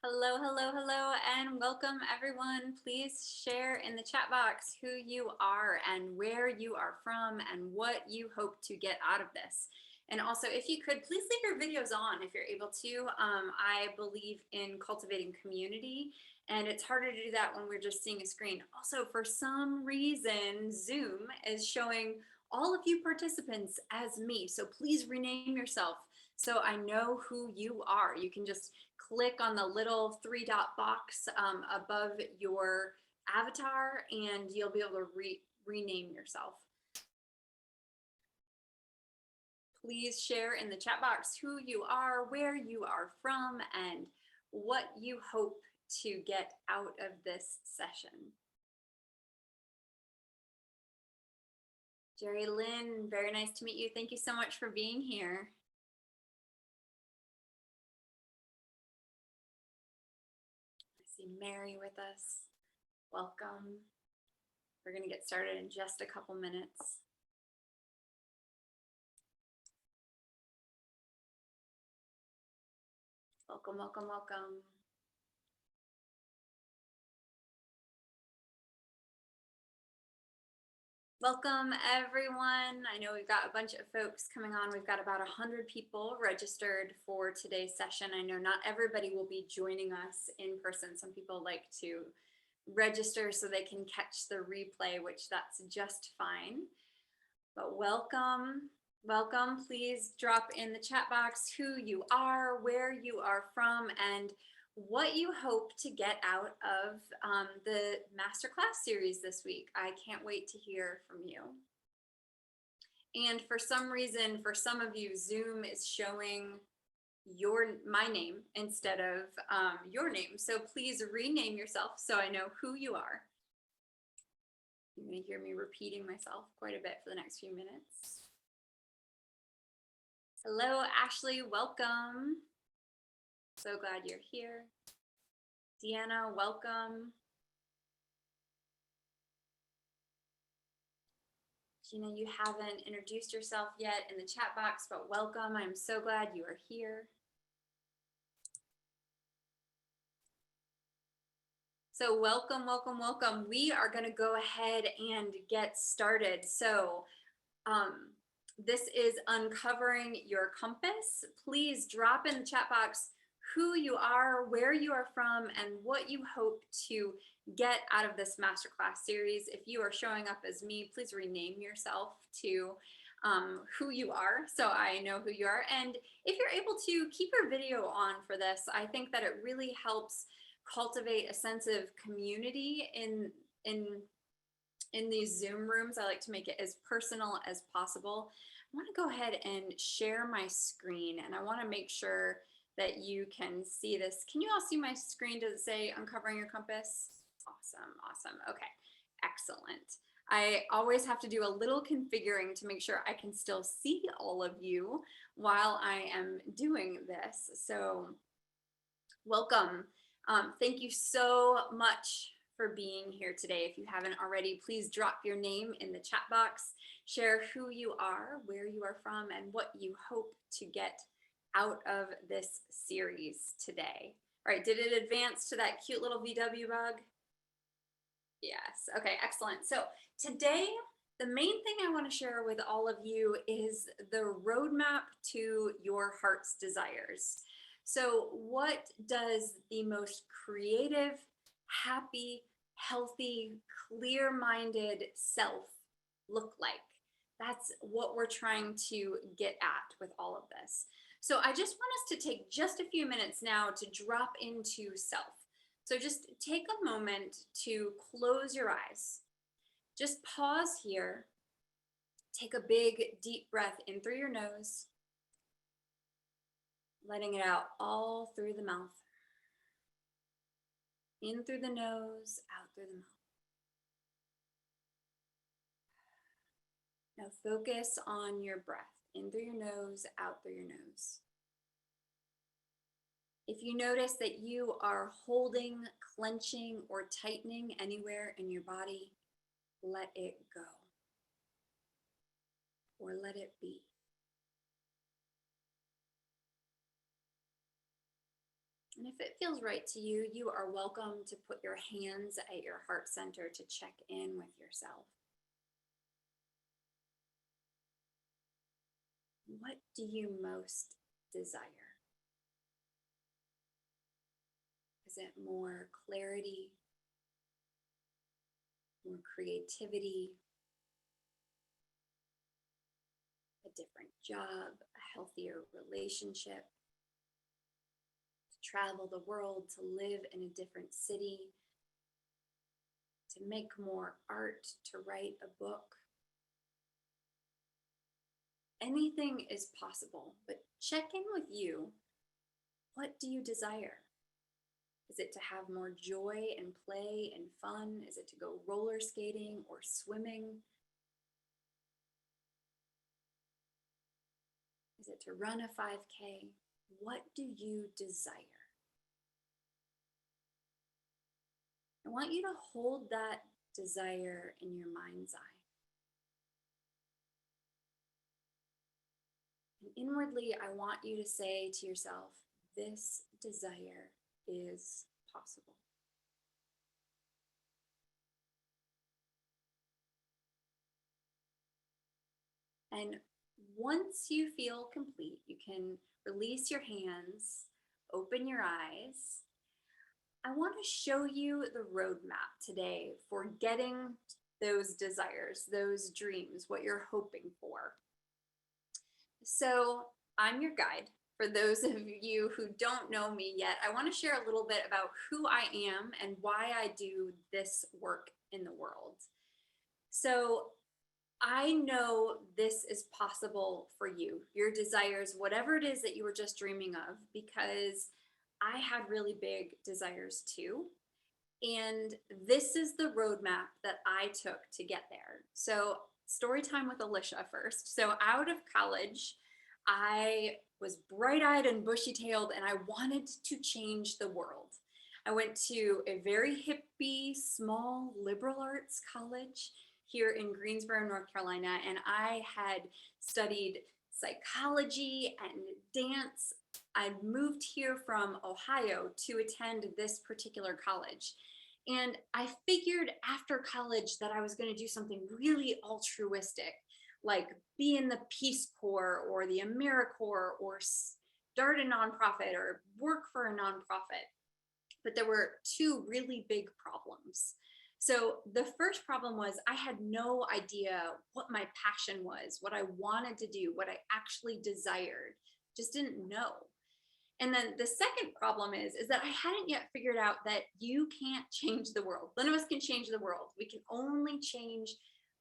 Hello, hello, hello, and welcome everyone. Please share in the chat box who you are and where you are from and what you hope to get out of this. And also, if you could, please leave your videos on if you're able to. I believe in cultivating community, and it's harder to do that when we're just seeing a screen. Also, for some reason, Zoom is showing all of you participants as me. So please rename yourself so I know who you are. You can just click on the little 3-dot box above your avatar and you'll be able to rename yourself. Please share in the chat box who you are, where you are from, and what you hope to get out of this session. Jerry Lynn, very nice to meet you. Thank you so much for being here. I see Mary with us. Welcome. We're going to get started in just a couple minutes. Welcome, welcome, welcome. Welcome everyone. I know we've got a bunch of folks coming on. We've got about 100 people registered for today's session. I know not everybody will be joining us in person. Some people like to register so they can catch the replay, which that's just fine. But welcome, welcome. Please drop in the chat box who you are, where you are from, and what you hope to get out of the masterclass series this week. I can't wait to hear from you. And for some reason, for some of you, Zoom is showing my name instead of your name. So please rename yourself so I know who you are. You're going to hear me repeating myself quite a bit for the next few minutes. Hello, Ashley, welcome. So glad you're here. Deanna, welcome. Gina, you haven't introduced yourself yet in the chat box, but welcome. I'm so glad you are here. So welcome, welcome, welcome. We are going to go ahead and get started. So this is Uncovering Your Compass. Please drop in the chat box who you are, where you are from, and what you hope to get out of this masterclass series. If you are showing up as me, please rename yourself to who you are so I know who you are. And if you're able to, keep your video on for this. I think that it really helps cultivate a sense of community in these Zoom rooms. I like to make it as personal as possible. I want to go ahead and share my screen, and I want to make sure that you can see this. Can you all see my screen? Does it say Uncovering Your Compass? Awesome, awesome. Okay, excellent. I always have to do a little configuring to make sure I can still see all of you while I am doing this. So welcome. Thank you so much for being here today. If you haven't already, please drop your name in the chat box, share who you are, where you are from, and what you hope to get out of this series today. All right, did it advance to that cute little VW bug? Yes, okay, excellent. So today, the main thing I want to share with all of you is the roadmap to your heart's desires. So what does the most creative, happy, healthy, clear-minded self look like? That's what we're trying to get at with all of this. So I just want us to take just a few minutes now to drop into self. So just take a moment to close your eyes. Just pause here. Take a big, deep breath in through your nose, letting it out all through the mouth. In through the nose, out through the mouth. Now focus on your breath. In through your nose, out through your nose. If you notice that you are holding, clenching, or tightening anywhere in your body, let it go. Or let it be. And if it feels right to you, you are welcome to put your hands at your heart center to check in with yourself. What do you most desire? Is it more clarity, more creativity, a different job, a healthier relationship, to travel the world, to live in a different city, to make more art, to write a book? Anything is possible, but check in with you. What do you desire? Is it to have more joy and play and fun? Is it to go roller skating or swimming? Is it to run a 5K? What do you desire? I want you to hold that desire in your mind's eye. And inwardly, I want you to say to yourself, this desire is possible. And once you feel complete, you can release your hands, open your eyes. I want to show you the roadmap today for getting those desires, those dreams, what you're hoping for. So I'm your guide. For those of you who don't know me yet, I want to share a little bit about who I am and why I do this work in the world. So I know this is possible for you, your desires, whatever it is that you were just dreaming of, because I had really big desires too. And this is the roadmap that I took to get there. So, story time with Alicia first. So, out of college, I was bright eyed and bushy tailed, and I wanted to change the world. I went to a very hippie, small liberal arts college here in Greensboro, North Carolina, and I had studied psychology and dance. I moved here from Ohio to attend this particular college. And I figured after college that I was going to do something really altruistic, like be in the Peace Corps or the AmeriCorps or start a nonprofit or work for a nonprofit. But there were two really big problems. So the first problem was I had no idea what my passion was, what I wanted to do, what I actually desired. Just didn't know. And then the second problem is that I hadn't yet figured out that you can't change the world. None of us can change the world. We can only change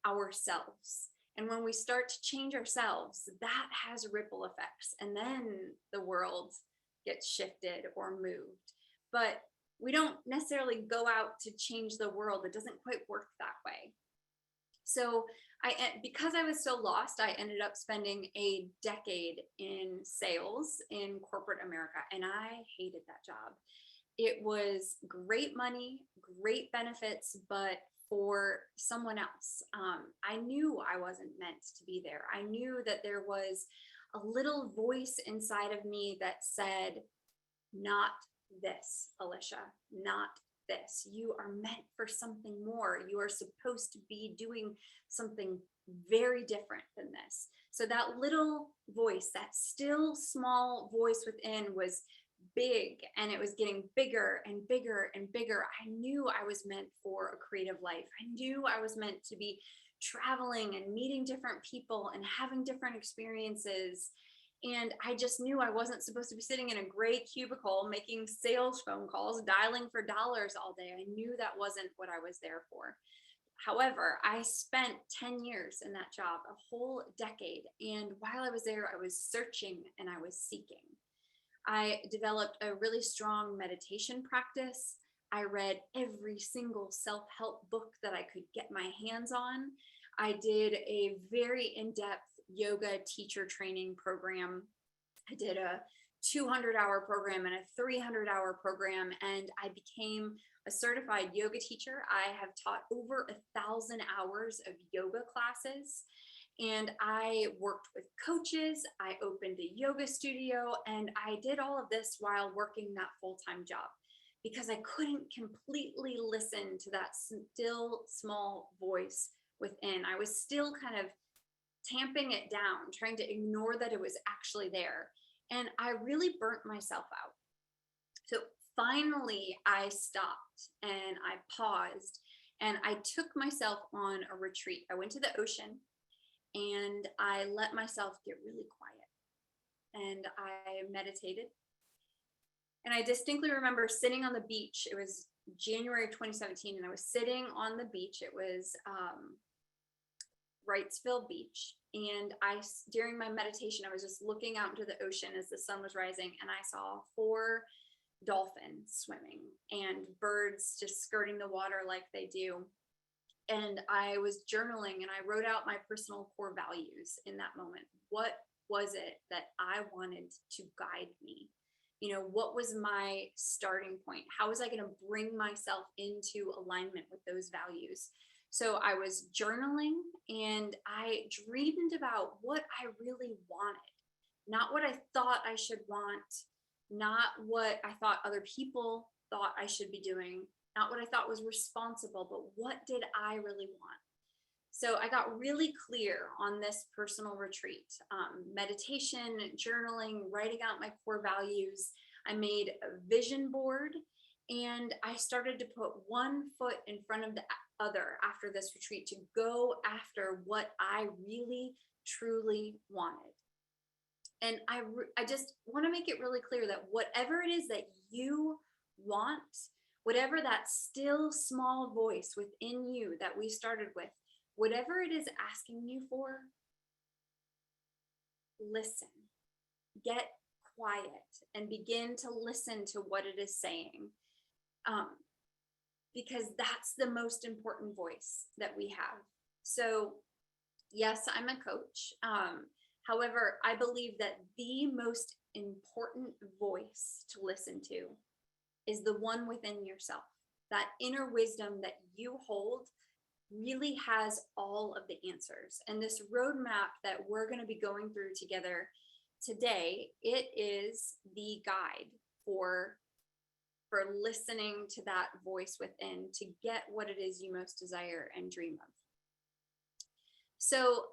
ourselves. And when we start to change ourselves, that has ripple effects. And then the world gets shifted or moved. But we don't necessarily go out to change the world. It doesn't quite work that way. So because I was so lost, I ended up spending a decade in sales in corporate America, and I hated that job. It was great money, great benefits, but for someone else. I knew I wasn't meant to be there. I knew that there was a little voice inside of me that said, not this, Alicia, not this. You are meant for something more. You are supposed to be doing something very different than this. So that little voice, that still small voice within was big, and it was getting bigger and bigger and bigger. I knew I was meant for a creative life. I knew I was meant to be traveling and meeting different people and having different experiences. And I just knew I wasn't supposed to be sitting in a gray cubicle making sales phone calls, dialing for dollars all day. I knew that wasn't what I was there for. However, I spent 10 years in that job, a whole decade. And while I was there, I was searching and I was seeking. I developed a really strong meditation practice. I read every single self-help book that I could get my hands on. I did a very in-depth yoga teacher training program. I did a 200-hour program and a 300-hour program, and I became a certified yoga teacher. I have taught over 1,000 hours of yoga classes, And I worked with coaches, I opened a yoga studio, and I did all of this while working that full-time job because I couldn't completely listen to that still small voice within. I was still kind of tamping it down, trying to ignore that it was actually there. And I really burnt myself out. So finally, I stopped and I paused and I took myself on a retreat. I went to the ocean and I let myself get really quiet and I meditated. And I distinctly remember sitting on the beach. It was January of 2017, and I was sitting on the beach. It was Wrightsville Beach. And during my meditation, I was just looking out into the ocean as the sun was rising, and I saw 4 dolphins swimming and birds just skirting the water like they do. And I was journaling and I wrote out my personal core values in that moment. What was it that I wanted to guide me? What was my starting point? How was I going to bring myself into alignment with those values? So I was journaling and I dreamed about what I really wanted, not what I thought I should want, not what I thought other people thought I should be doing, not what I thought was responsible, but what did I really want? So I got really clear on this personal retreat, meditation, journaling, writing out my core values. I made a vision board and I started to put one foot in front of the other after this retreat to go after what I really, truly wanted. And I just want to make it really clear that whatever it is that you want, whatever that still small voice within you that we started with, whatever it is asking you for, listen, get quiet and begin to listen to what it is saying. Because that's the most important voice that we have. So yes, I'm a coach. However, I believe that the most important voice to listen to is the one within yourself. That inner wisdom that you hold really has all of the answers. And this roadmap that we're going to be going through together today, it is the guide for listening to that voice within to get what it is you most desire and dream of. So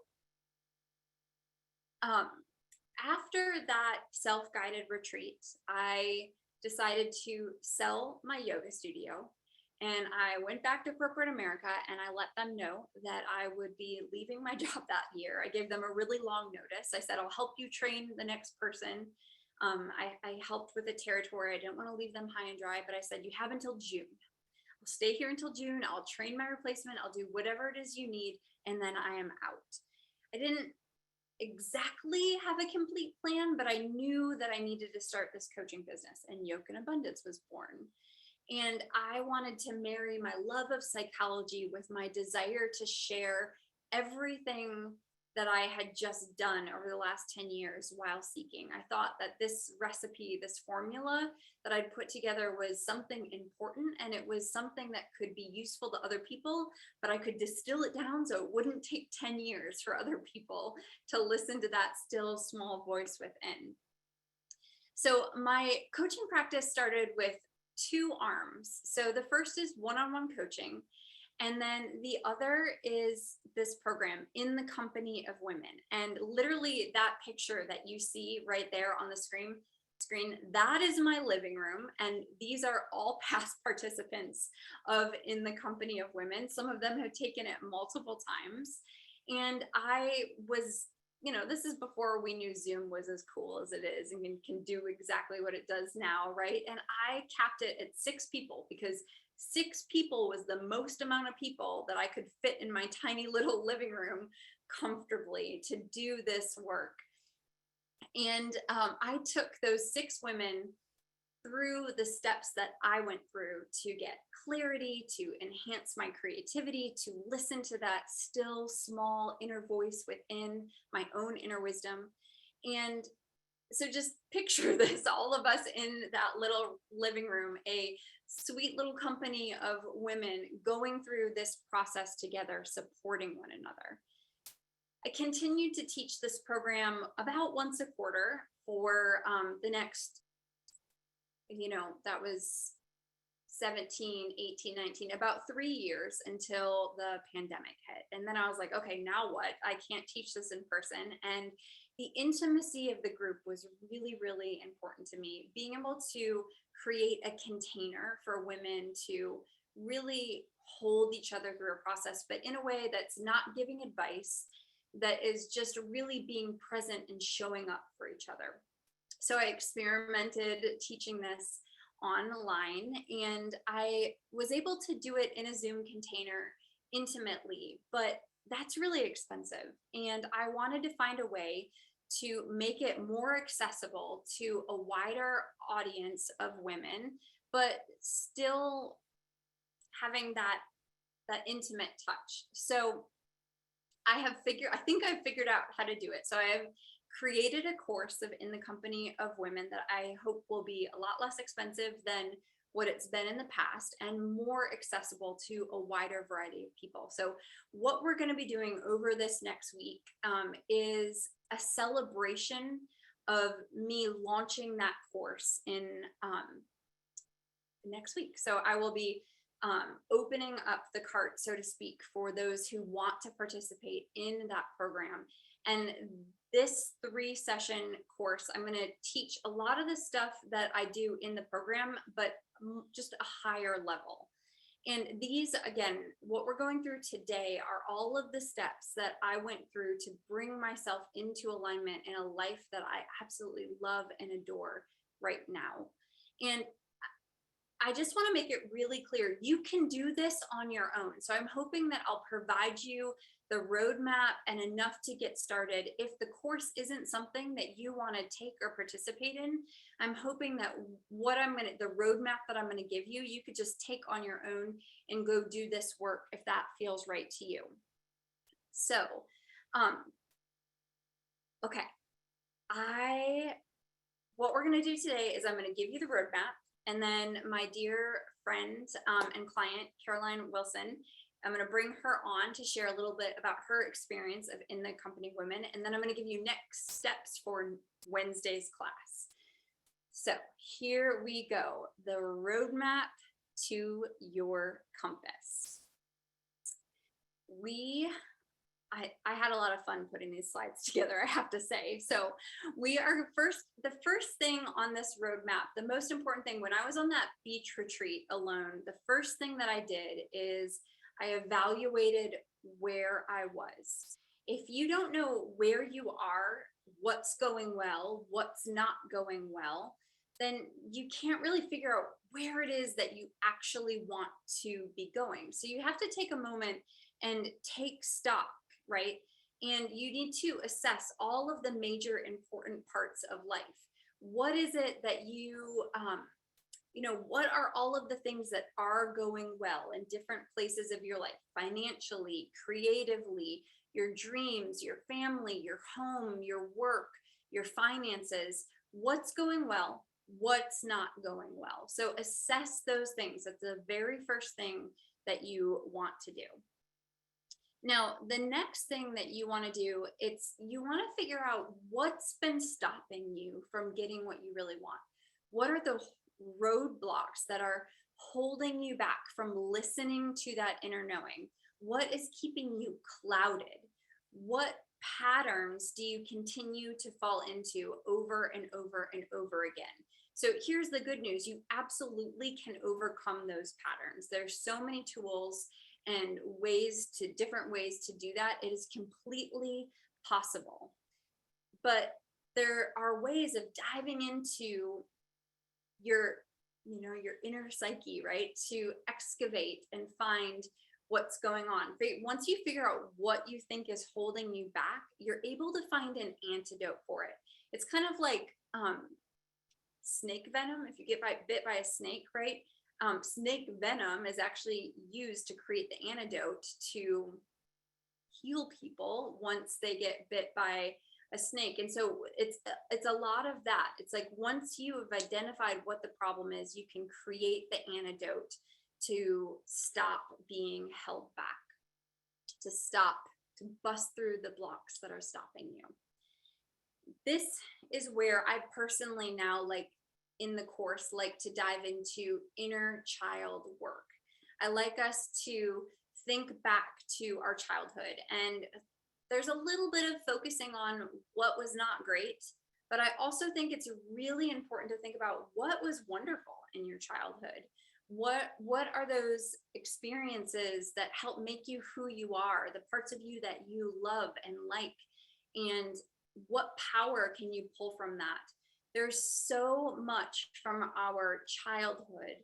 after that self-guided retreat, I decided to sell my yoga studio. And I went back to corporate America and I let them know that I would be leaving my job that year. I gave them a really long notice. I said, I'll help you train the next person. I helped with the territory. I didn't want to leave them high and dry, but I said, you have until June. I'll stay here until June. I'll train my replacement. I'll do whatever it is you need. And then I am out. I didn't exactly have a complete plan, but I knew that I needed to start this coaching business, and Yoke and Abundance was born. And I wanted to marry my love of psychology with my desire to share everything that I had just done over the last 10 years while seeking. I thought that this recipe, this formula that I'd put together was something important, and it was something that could be useful to other people, but I could distill it down so it wouldn't take 10 years for other people to listen to that still small voice within. So my coaching practice started with 2 arms. So the first is one-on-one coaching. And then the other is this program, In the Company of Women. And literally that picture that you see right there on the screen, that is my living room. And these are all past participants of In the Company of Women. Some of them have taken it multiple times. And I was, this is before we knew Zoom was as cool as it is and can do exactly what it does now, right? And I capped it at 6 people because 6 people was the most amount of people that I could fit in my tiny little living room comfortably to do this work. And I took those 6 women through the steps that I went through to get clarity, to enhance my creativity, to listen to that still small inner voice within my own inner wisdom. And so just picture this, all of us in that little living room, a sweet little company of women going through this process together, supporting one another. I continued to teach this program about once a quarter for the next, that was 17, 18, 19, about 3 years until the pandemic hit. And then I was like, okay, now what? I can't teach this in person. And the intimacy of the group was really, really important to me. Being able to create a container for women to really hold each other through a process, but in a way that's not giving advice, that is just really being present and showing up for each other. So I experimented teaching this online, and I was able to do it in a Zoom container intimately, but that's really expensive. And I wanted to find a way to make it more accessible to a wider audience of women, but still having that intimate touch. So I think I've figured out how to do it. So I have created a course of In the Company of Women that I hope will be a lot less expensive than what it's been in the past and more accessible to a wider variety of people. So what we're going to be doing over this next week is a celebration of me launching that course in next week. So I will be opening up the cart, so to speak, for those who want to participate in that program. And this 3-session course, I'm going to teach a lot of the stuff that I do in the program, but just a higher level. And these, again, what we're going through today are all of the steps that I went through to bring myself into alignment in a life that I absolutely love and adore right now. And I just want to make it really clear, you can do this on your own. So I'm hoping that I'll provide you the roadmap and enough to get started. If the course isn't something that you want to take or participate in, I'm hoping that the roadmap that I'm going to give you, you could just take on your own and go do this work if that feels right to you. So, okay. What we're going to do today is I'm going to give you the roadmap. And then my dear friend and client, Caroline Wilson, I'm going to bring her on to share a little bit about her experience of In the Company of Women. And then I'm going to give you next steps for Wednesday's class. So here we go. The roadmap to your compass. I had a lot of fun putting these slides together, I have to say. So the first thing on this roadmap, the most important thing, when I was on that beach retreat alone, the first thing that I did is I evaluated where I was. If you don't know where you are, what's going well, what's not going well, then you can't really figure out where it is that you actually want to be going. So you have to take a moment and take stock, right? And you need to assess all of the major important parts of life. What is it that what are all of the things that are going well in different places of your life, financially, creatively, your dreams, your family, your home, your work, your finances? What's going well? What's not going well? So assess those things. That's the very first thing that you want to do. Now, the next thing that you want to do, you want to figure out what's been stopping you from getting what you really want. What are the roadblocks that are holding you back from listening to that inner knowing? What is keeping you clouded? What patterns do you continue to fall into over and over and over again? So here's the good news. You absolutely can overcome those patterns. There's so many tools and different ways to do that. It is completely possible. But there are ways of diving into your inner psyche, right? To excavate and find what's going on. Once you figure out what you think is holding you back, you're able to find an antidote for it. It's kind of like snake venom. If you get bit by a snake, right? Snake venom is actually used to create the antidote to heal people once they get bit by a snake. And so it's a lot of that. It's like once you have identified what the problem is, you can create the antidote to stop being held back, to to bust through the blocks that are stopping you. This is where I personally now, like in the course, like to dive into inner child work. I like us to think back to our childhood, and there's a little bit of focusing on what was not great, but I also think it's really important to think about what was wonderful in your childhood. What are those experiences that help make you who you are, the parts of you that you love and like, and what power can you pull from that? There's so much from our childhood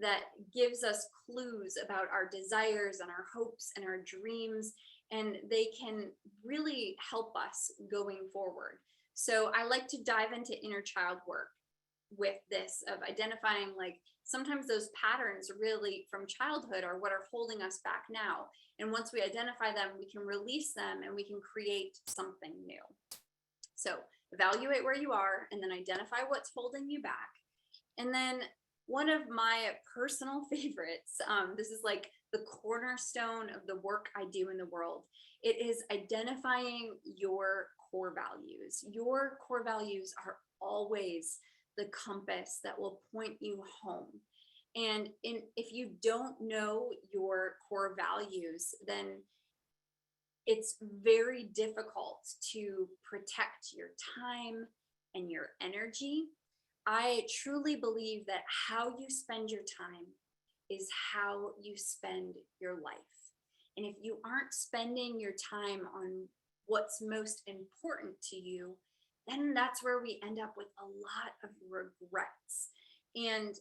that gives us clues about our desires and our hopes and our dreams, and they can really help us going forward. So I like to dive into inner child work with this, of identifying, like, sometimes those patterns really from childhood are what are holding us back now. And once we identify them, we can release them and we can create something new. So evaluate where you are and then identify what's holding you back. And then one of my personal favorites, this is like the cornerstone of the work I do in the world. It is identifying your core values. Your core values are always the compass that will point you home. And if you don't know your core values, then it's very difficult to protect your time and your energy. I truly believe that how you spend your time is how you spend your life. And if you aren't spending your time on what's most important to you, then that's where we end up with a lot of regrets. And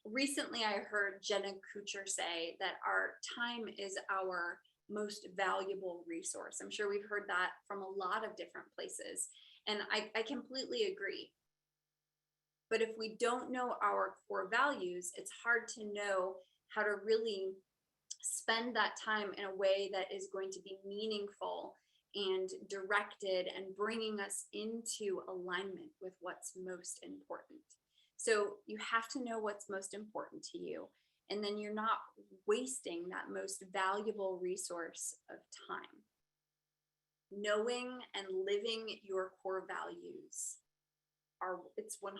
recently I heard Jenna Kutcher say that our time is our most valuable resource. I'm sure we've heard that from a lot of different places. And I completely agree. But if we don't know our core values, it's hard to know how to really spend that time in a way that is going to be meaningful and directed and bringing us into alignment with what's most important. So you have to know what's most important to you, and then you're not wasting that most valuable resource of time. Knowing and living your core values it's 100%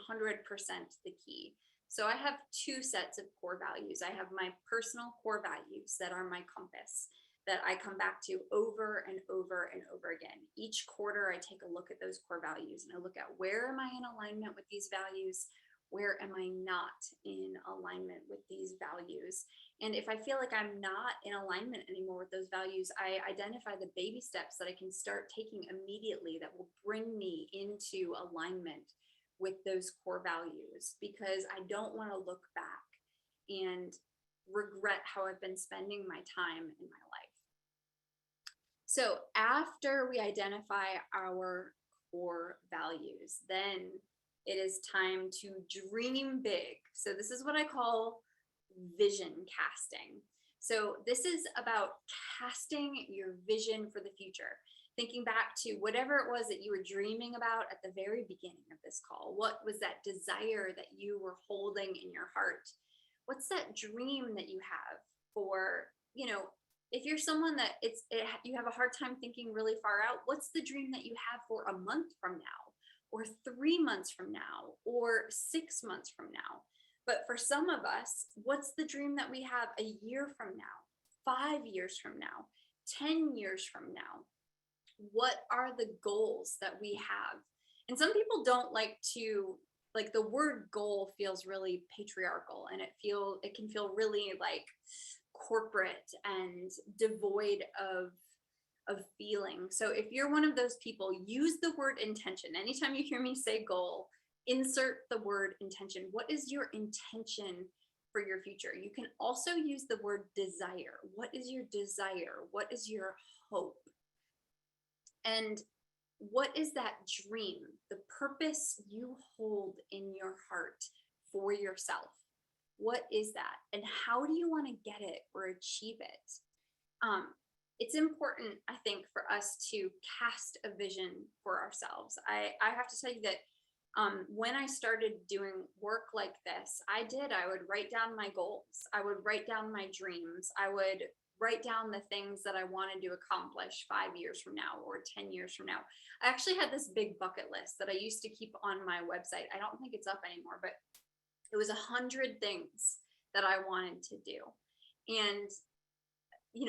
the key. So I have two sets of core values. I have my personal core values that are my compass, that I come back to over and over and over again. Each quarter, I take a look at those core values and I look at, where am I in alignment with these values? Where am I not in alignment with these values? And if I feel like I'm not in alignment anymore with those values, I identify the baby steps that I can start taking immediately that will bring me into alignment with those core values, because I don't want to look back and regret how I've been spending my time in my life. So after we identify our core values, then it is time to dream big. So this is what I call vision casting. So this is about casting your vision for the future. Thinking back to whatever it was that you were dreaming about at the very beginning of this call. What was that desire that you were holding in your heart? What's that dream that you have for, if you're someone that you have a hard time thinking really far out, what's the dream that you have for a month from now, or 3 months from now, or 6 months from now? But for some of us, what's the dream that we have a year from now, 5 years from now, 10 years from now? What are the goals that we have? And some people don't like to, like, the word goal feels really patriarchal, and it can feel really like corporate and devoid of feeling. So if you're one of those people, use the word intention. Anytime you hear me say goal, insert the word intention. What is your intention for your future? You can also use the word desire. What is your desire? What is your hope? And what is that dream, the purpose you hold in your heart for yourself? What is that? And how do you want to get it or achieve it? It's important, I think, for us to cast a vision for ourselves. I have to tell you that when I started doing work like this, I would write down my goals. I would write down my dreams. I would write down the things that I wanted to accomplish 5 years from now or 10 years from now. I actually had this big bucket list that I used to keep on my website. I don't think it's up anymore, but it was 100 things that I wanted to do. And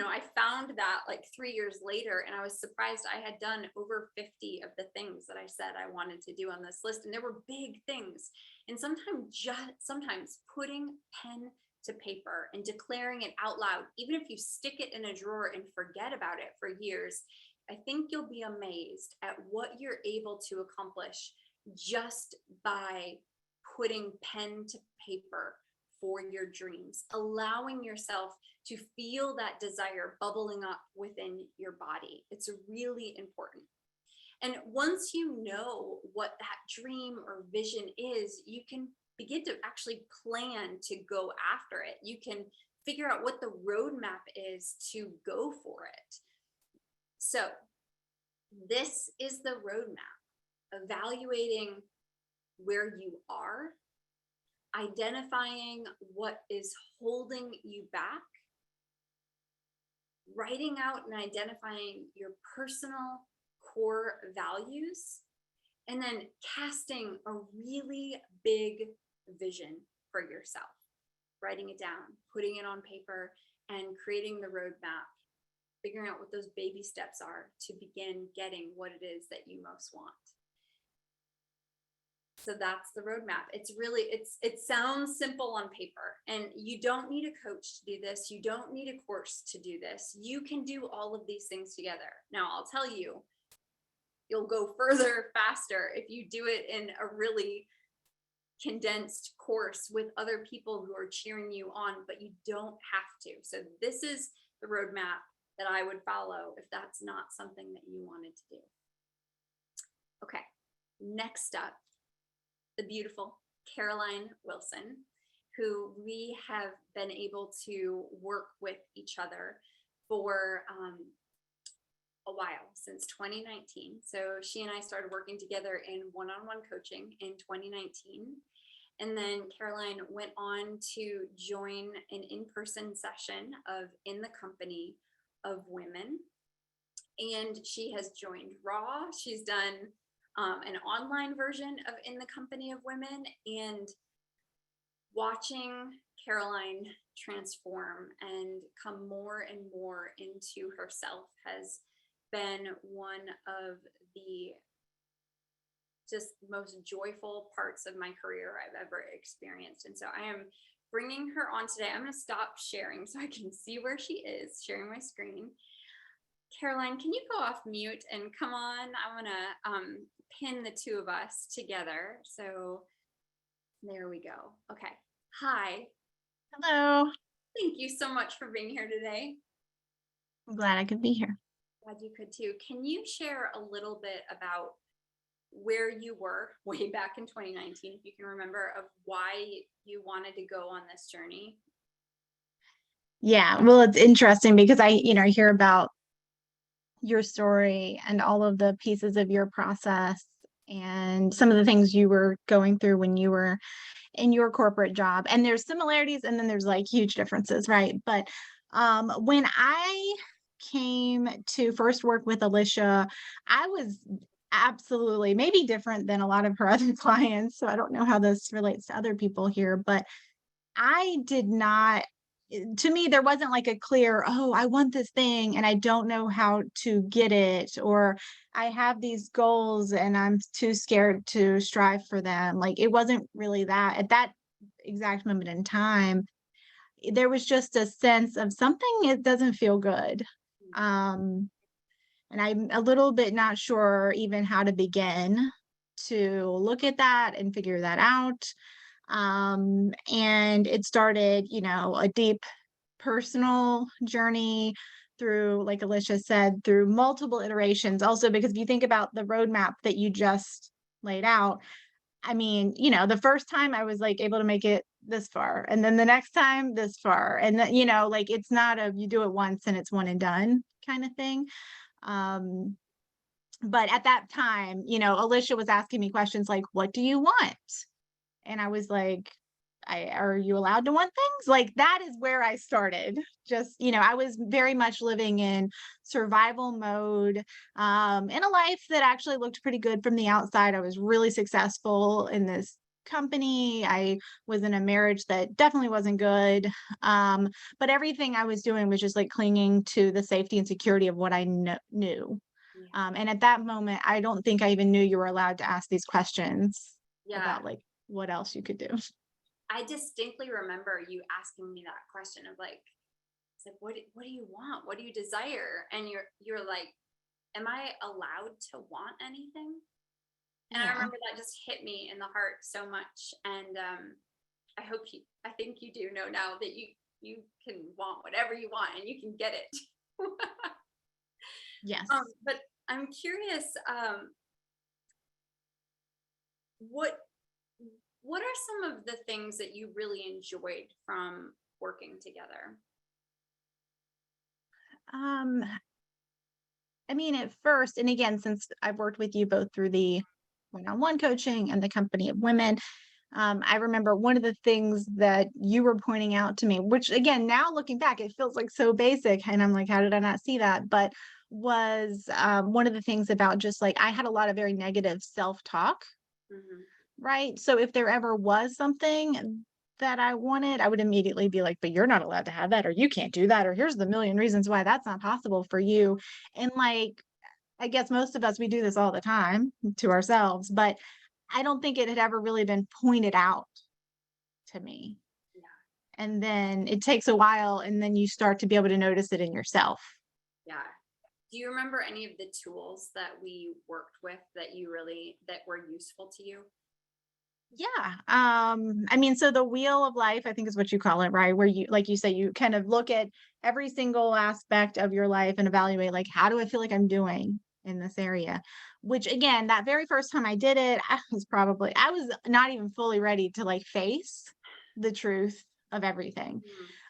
I found that like 3 years later, and I was surprised I had done over 50 of the things that I said I wanted to do on this list. And there were big things. And sometimes putting pen to paper and declaring it out loud, even if you stick it in a drawer and forget about it for years, I think you'll be amazed at what you're able to accomplish just by putting pen to paper for your dreams, allowing yourself to feel that desire bubbling up within your body. It's really important. And once you know what that dream or vision is, you can begin to actually plan to go after it. You can figure out what the roadmap is to go for it. So this is the roadmap: evaluating where you are, identifying what is holding you back, writing out and identifying your personal core values, and then casting a really big vision for yourself, writing it down, putting it on paper, and creating the roadmap, figuring out what those baby steps are to begin getting what it is that you most want. So that's the roadmap. It sounds simple on paper, and you don't need a coach to do this. You don't need a course to do this. You can do all of these things together. Now, I'll tell you, you'll go further faster if you do it in a really condensed course with other people who are cheering you on, but you don't have to. So this is the roadmap that I would follow if that's not something that you wanted to do. Okay, next up, the beautiful Caroline Wilson, who we have been able to work with each other for a while, since 2019. So she and I started working together in one-on-one coaching in 2019. And then Caroline went on to join an in-person session of In the Company of Women. And she has joined Raw. She's done an online version of In the Company of Women, and watching Caroline transform and come more and more into herself has been one of the just most joyful parts of my career I've ever experienced. And so I am bringing her on today. I'm going to stop sharing so I can see where she is, sharing my screen. Caroline, can you go off mute and come on? I want to pin the two of us together. So there we go. Okay. Hi. Hello. Thank you so much for being here today. I'm glad I could be here. Glad you could too. Can you share a little bit about where you were way back in 2019, if you can remember, of why you wanted to go on this journey? Yeah, well, it's interesting because I hear about your story and all of the pieces of your process and some of the things you were going through when you were in your corporate job. And there's similarities and then there's like huge differences, right? But when I came to first work with Alicia, I was absolutely maybe different than a lot of her other clients. So I don't know how this relates to other people here, but I did not, to me, there wasn't like a clear, oh, I want this thing and I don't know how to get it, or I have these goals and I'm too scared to strive for them. Like it wasn't really that at that exact moment in time. There was just a sense of something, it doesn't feel good. And I'm a little bit not sure even how to begin to look at that and figure that out. And it started, a deep personal journey through, like Alicia said, through multiple iterations. Also, because if you think about the roadmap that you just laid out, I mean, the first time I was like able to make it this far, and then the next time this far. And then, like it's not you do it once and it's one and done kind of thing. But at that time, Alicia was asking me questions like, what do you want? And I was like, are you allowed to want things? Like that is where I started. Just, I was very much living in survival mode, in a life that actually looked pretty good from the outside. I was really successful in this company. I was in a marriage that definitely wasn't good. But everything I was doing was just like clinging to the safety and security of what I knew. Yeah. And at that moment, I don't think I even knew you were allowed to ask these questions Yeah. about like what else you could do. I distinctly remember you asking me that question of like, it's like, what do you want? What do you desire? And you're like, am I allowed to want anything? And I Yeah. remember that just hit me in the heart so much. And I think you do know now that you can want whatever you want and you can get it. Yes. But I'm curious, what what are some of the things that you really enjoyed from working together? Um, I mean, at first, and again, since I've worked with you both through the one-on-one coaching and the company of women, I remember one of the things that you were pointing out to me, which again, now looking back, it feels like so basic. And I'm like, how did I not see that? But was one of the things about just like I had a lot of very negative self-talk, Hmm. right? So if there ever was something that I wanted, I would immediately be like, but you're not allowed to have that, or you can't do that, or here's the million reasons why that's not possible for you. And like, I guess most of us, we do this all the time to ourselves, but I don't think it had ever really been pointed out to me. Yeah, And then it takes a while, and then you start to be able to notice it in yourself. yeah. Do you remember any of the tools that we worked with that were useful to you? Yeah. I mean, so the wheel of life, I think is what you call it, right? Where you, like you say, you kind of look at every single aspect of your life and evaluate, like, how do I feel like I'm doing in this area? Which again, that very first time I did it, I was not even fully ready to like face the truth of everything.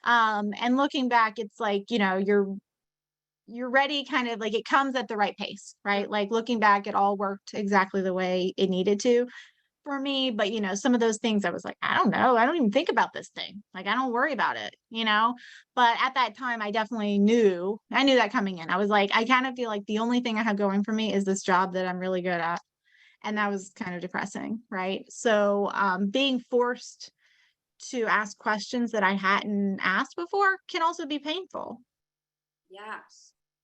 Mm, And looking back, it's like, you're ready kind of like it comes at the right pace, mm, right? Like looking back, it all worked exactly the way it needed to for me. But, some of those things I was like, I don't know. I don't even think about this thing. Like, I don't worry about it. But at that time, I knew that coming in. I was like, I kind of feel like the only thing I have going for me is this job that I'm really good at. And that was kind of depressing. Right. So, being forced to ask questions that I hadn't asked before can also be painful. yeah,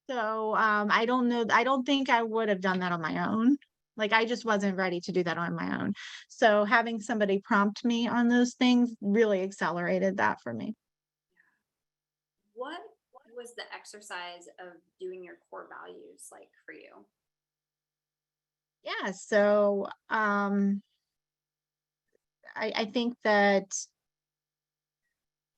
So, I don't know. I don't think I would have done that on my own. Like I just wasn't ready to do that on my own. So having somebody prompt me on those things really accelerated that for me. what was the exercise of doing your core values like for you? Yeah. So, I think that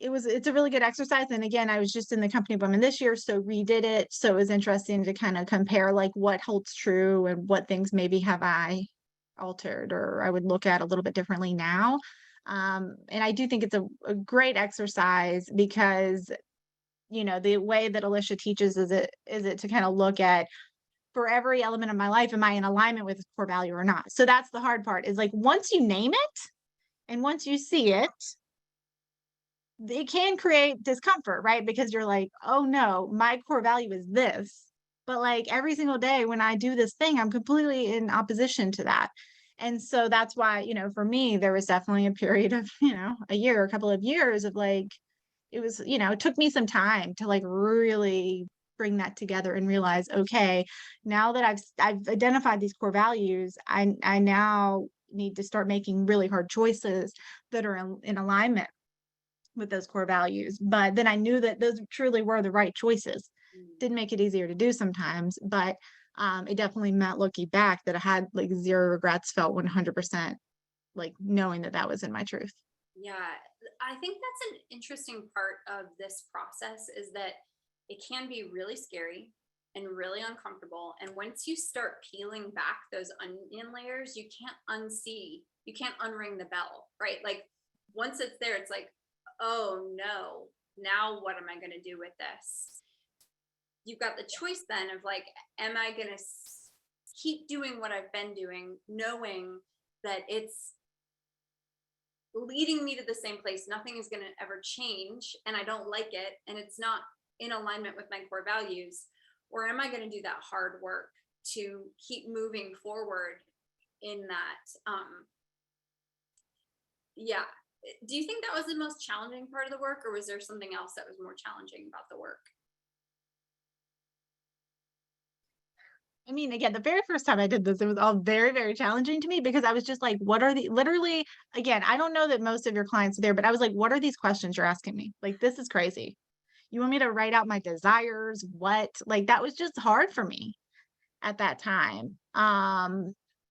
it's a really good exercise. And again, I was just in the company of women this year, so redid it. So it was interesting to kind of compare like what holds true and what things maybe have I altered or I would look at a little bit differently now. And I do think it's a great exercise because the way that Alicia teaches is it to kind of look at for every element of my life, am I in alignment with this core value or not? So that's the hard part is like once you name it and once you see it can create discomfort, right? Because you're like, oh no, my core value is this. But like every single day when I do this thing, I'm completely in opposition to that. And so that's why, for me, there was definitely a period of, a year, a couple of years of like, it took me some time to like really bring that together and realize, okay, now that I've identified these core values, I now need to start making really hard choices that are in alignment with those core values. But then I knew that those truly were the right choices. Mm, Didn't make it easier to do sometimes, but it definitely meant looking back that I had like zero regrets, felt 100% like knowing that that was in my truth. yeah, I think that's an interesting part of this process is that it can be really scary and really uncomfortable. And once you start peeling back those onion layers, you can't unring the bell, right? Like once it's there, it's like, oh no, now what am I going to do with this? You've got the choice then of like, am I going to keep doing what I've been doing, knowing that it's leading me to the same place. Nothing is going to ever change and I don't like it and it's not in alignment with my core values? Or am I going to do that hard work to keep moving forward in that? Yeah. Do you think that was the most challenging part of the work, or was there something else that was more challenging about the work? I mean, again, the very first time I did this, it was all very, very challenging to me because I was just like, what are the literally, again, I don't know that most of your clients are there, but I was like, what are these questions you're asking me? Like, this is crazy. You want me to write out my desires? What? Like, that was just hard for me at that time.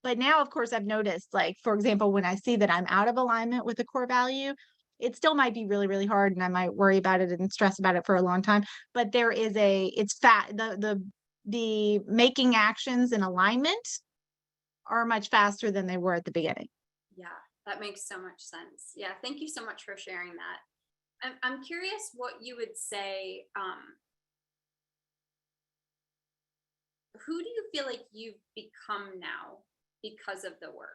But now, of course, I've noticed, like, for example, when I see that I'm out of alignment with a core value, it still might be really, really hard and I might worry about it and stress about it for a long time. But there is it's the making actions in alignment are much faster than they were at the beginning. Yeah, that makes so much sense. Yeah, thank you so much for sharing that. I'm curious what you would say. Who do you feel like you've become now because of the work?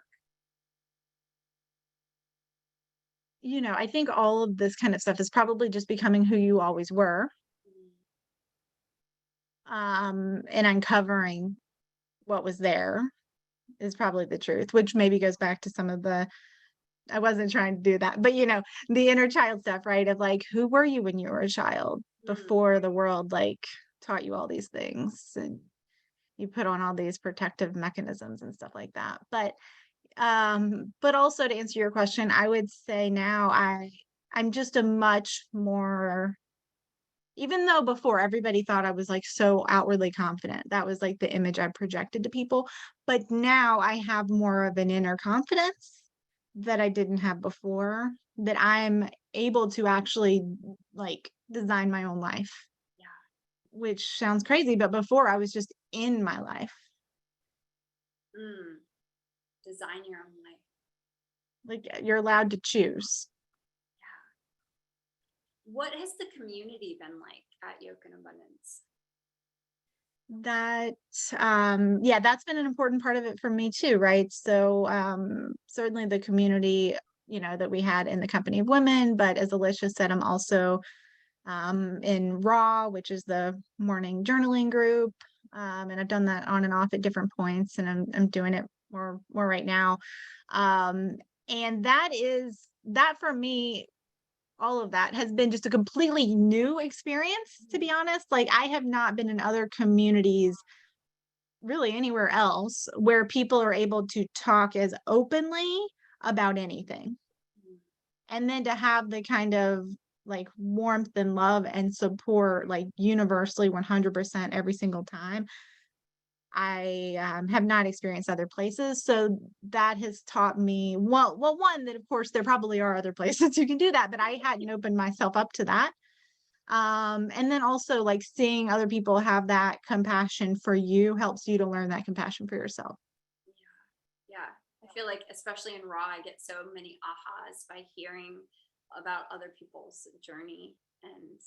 I think all of this kind of stuff is probably just becoming who you always were, and uncovering what was there is probably the truth, which maybe goes back to some of I wasn't trying to do that, but the inner child stuff, right? Of like, who were you when you were a child Mm, before the world like taught you all these things and you put on all these protective mechanisms and stuff like that. But also to answer your question, I would say now I'm just a much more, even though before everybody thought I was like so outwardly confident, that was like the image I projected to people. But now I have more of an inner confidence that I didn't have before, that I'm able to actually like design my own life, yeah. which sounds crazy, but before I was just in my life. Mm, design your own life. Like you're allowed to choose. What has the community been like at Yoke and Abundance? That yeah, that's been an important part of it for me too, right? So certainly the community, that we had in the Company of Women, but as Alicia said, I'm also in Raw, which is the morning journaling group. And I've done that on and off at different points, and I'm doing it more right now. And that for me, all of that has been just a completely new experience, to be honest. Like I have not been in other communities really anywhere else where people are able to talk as openly about anything. Mm, And then to have the kind of like warmth and love and support, like universally 100% every single time. I have not experienced other places. So that has taught me, one, that of course there probably are other places you can do that, but I hadn't opened myself up to that. And then also like seeing other people have that compassion for you helps you to learn that compassion for yourself. yeah. I feel like, especially in Raw, I get so many ahas by hearing about other people's journey. And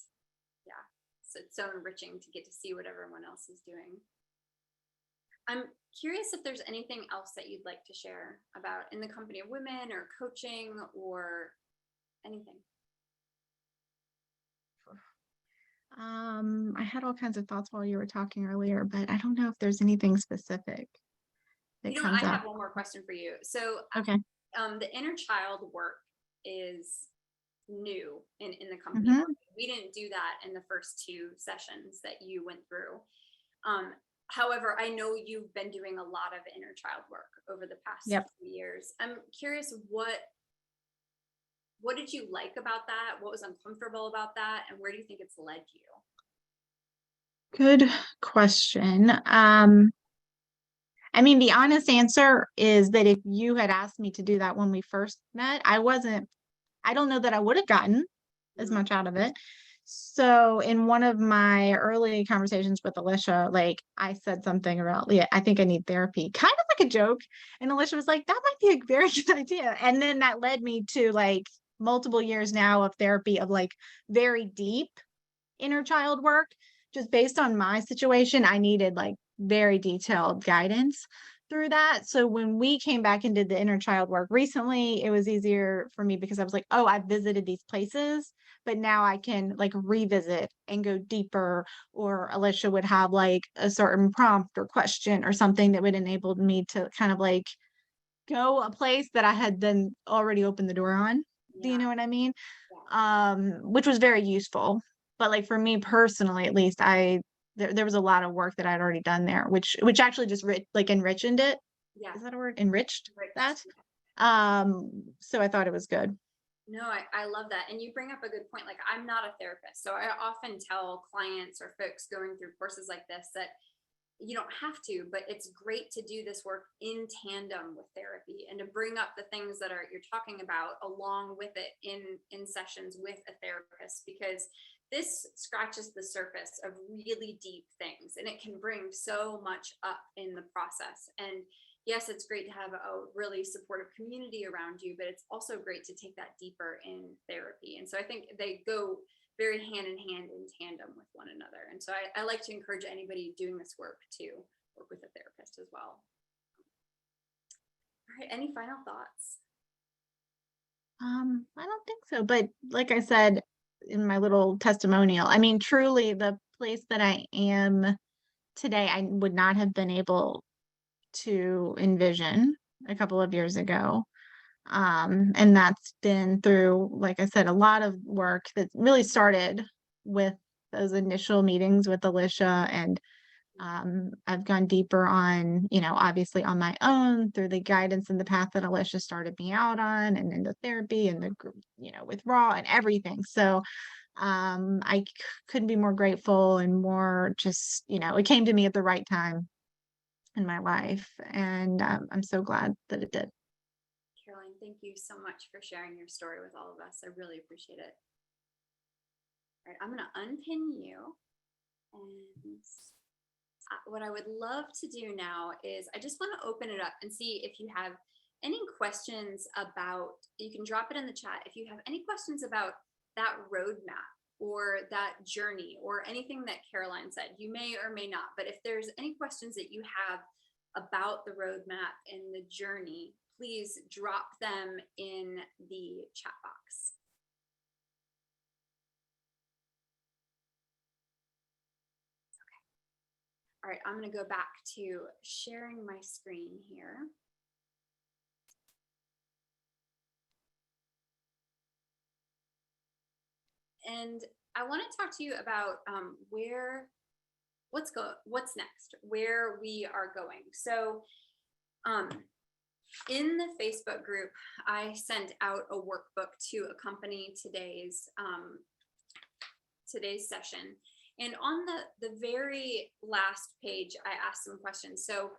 yeah, so it's so enriching to get to see what everyone else is doing. I'm curious if there's anything else that you'd like to share about in the Company of Women or coaching or anything. I had all kinds of thoughts while you were talking earlier, but I don't know if there's anything specific that I comes up. have one more question for you. So, Okay. the inner child work is new in the company. Hmm. We didn't do that in the first two sessions that you went through. However, I know you've been doing a lot of inner child work over the past Yep. few years. I'm curious, what did you like about that? What was uncomfortable about that? And where do you think it's led you? Good question. I mean, the honest answer is that if you had asked me to do that when we first met, I don't know that I would have gotten as Mm, much out of it. So in one of my early conversations with Alicia, like I said something about, yeah, I think I need therapy, kind of like a joke. And Alicia was like, that might be a very good idea. And then that led me to like multiple years now of therapy of like very deep inner child work. Just based on my situation, I needed like very detailed guidance. through that. So when we came back and did the inner child work recently, it was easier for me because I was like, oh, I've visited these places, but now I can like revisit and go deeper. Or Alicia would have like a certain prompt or question or something that would enable me to kind of like go a place that I had then already opened the door on. Do you Yeah. know what I mean? Yeah. Which was very useful. But like for me personally, at least, there was a lot of work that I'd already done there, which actually just like enriched it. Yeah. Is that a word? Enriched Rich. that. So I thought it was good. No, I love that. And you bring up a good point. Like, I'm not a therapist. So I often tell clients or folks going through courses like this that you don't have to, but it's great to do this work in tandem with therapy and to bring up the things that are you're talking about along with it in sessions with a therapist, because this scratches the surface of really deep things and it can bring so much up in the process. And yes, it's great to have a really supportive community around you, but it's also great to take that deeper in therapy. And so I think they go very hand in hand in tandem with one another. And so I like to encourage anybody doing this work to work with a therapist as well. All right, any final thoughts? I don't think so. But like I said in my little testimonial, I mean, truly the place that I am today, I would not have been able to envision a couple of years ago. And that's been through, like I said, a lot of work that really started with those initial meetings with Alicia. And I've gone deeper on, obviously on my own through the guidance and the path that Alicia started me out on, and into therapy and the group, with Raw and everything. So couldn't be more grateful and more just, it came to me at the right time in my life. And I'm so glad that it did. Caroline, thank you so much for sharing your story with all of us. I really appreciate it. All right, I'm going to unpin you. And what I would love to do now is I just want to open it up and see if you have any questions about, you can drop it in the chat. If you have any questions about that roadmap or that journey or anything that Caroline said, you may or may not, but if there's any questions that you have about the roadmap and the journey, please drop them in the chat box. Okay. All right, I'm going to go back to sharing my screen here. And I want to talk to you about what's next, where we are going. So in the Facebook group, I sent out a workbook to accompany today's session. And on the very last page, I asked some questions. So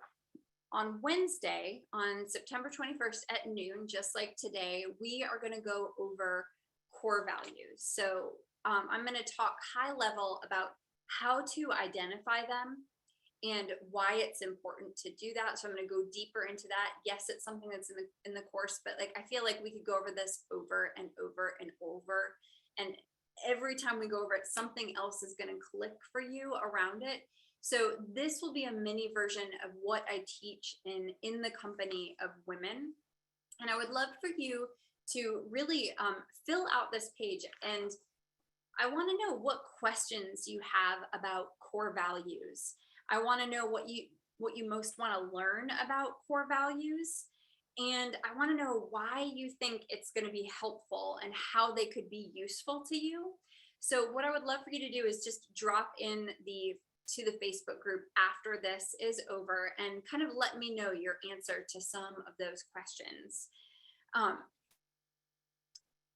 on Wednesday, on September 21st at noon, just like today, we are going to go over core values. So I'm going to talk high level about how to identify them and why it's important to do that. So I'm going to go deeper into that. Yes, it's something that's in the course, but like I feel like we could go over this over and over and over. And every time we go over it, something else is going to click for you around it. So this will be a mini version of what I teach in the company of women. And I would love for you to really fill out this page. And I want to know what questions you have about core values. I want to know what you most want to learn about core values. And I want to know why you think it's going to be helpful and how they could be useful to you. So what I would love for you to do is just drop in to the Facebook group after this is over and kind of let me know your answer to some of those questions.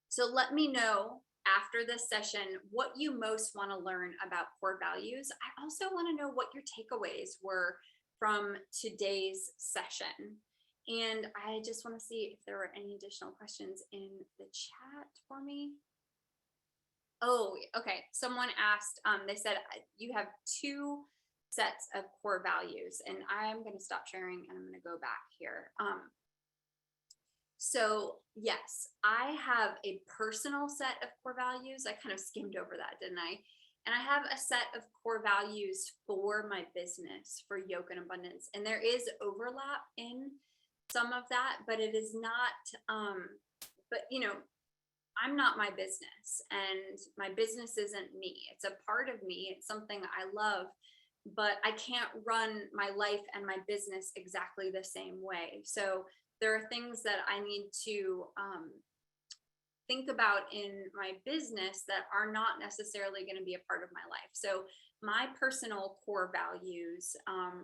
So let me know after this session what you most want to learn about core values. I also want to know what your takeaways were from today's session. And I just want to see if there were any additional questions in the chat for me. Oh, okay. Someone asked, they said you have 2 sets of core values, and I'm going to stop sharing and I'm going to go back here. So yes, I have a personal set of core values. I kind of skimmed over that, didn't I? And I have a set of core values for my business for Yoke and Abundance. And there is overlap in some of that, but it is not, but I'm not my business, and my business isn't me. It's a part of me. It's something I love, but I can't run my life and my business exactly the same way. So there are things that I need to think about in my business that are not necessarily going to be a part of my life. So my personal core values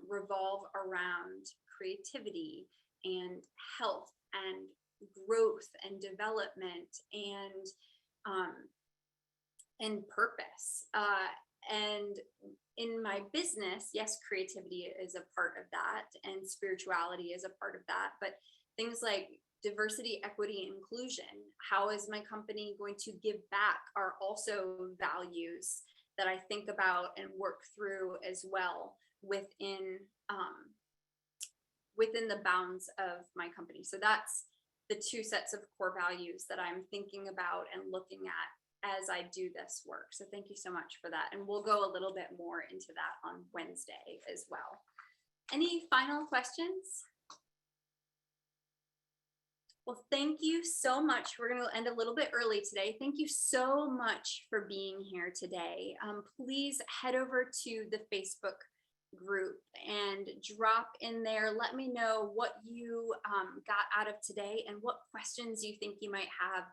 revolve around creativity and health and growth and development and purpose. And in my business, yes, creativity is a part of that, and spirituality is a part of that. But things like diversity, equity, inclusion, how is my company going to give back, are also values that I think about and work through as well within the bounds of my company. So that's the two sets of core values that I'm thinking about and looking at as I do this work. So thank you so much for that. And we'll go a little bit more into that on Wednesday as well. Any final questions? Well, thank you so much. We're going to end a little bit early today. Thank you so much for being here today. Please head over to the Facebook group and drop in there. Let me know what you got out of today and what questions you think you might have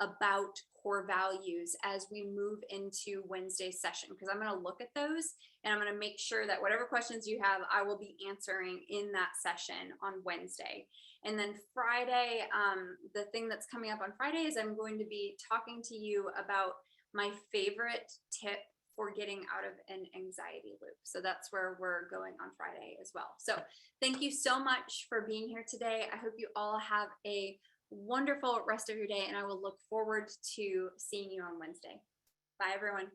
about core values as we move into Wednesday's session, because I'm going to look at those and I'm going to make sure that whatever questions you have, I will be answering in that session on Wednesday. And then Friday, the thing that's coming up on Friday is I'm going to be talking to you about my favorite tip for getting out of an anxiety loop. So that's where we're going on Friday as well. So thank you so much for being here today. I hope you all have a wonderful rest of your day, and I will look forward to seeing you on Wednesday. Bye, everyone.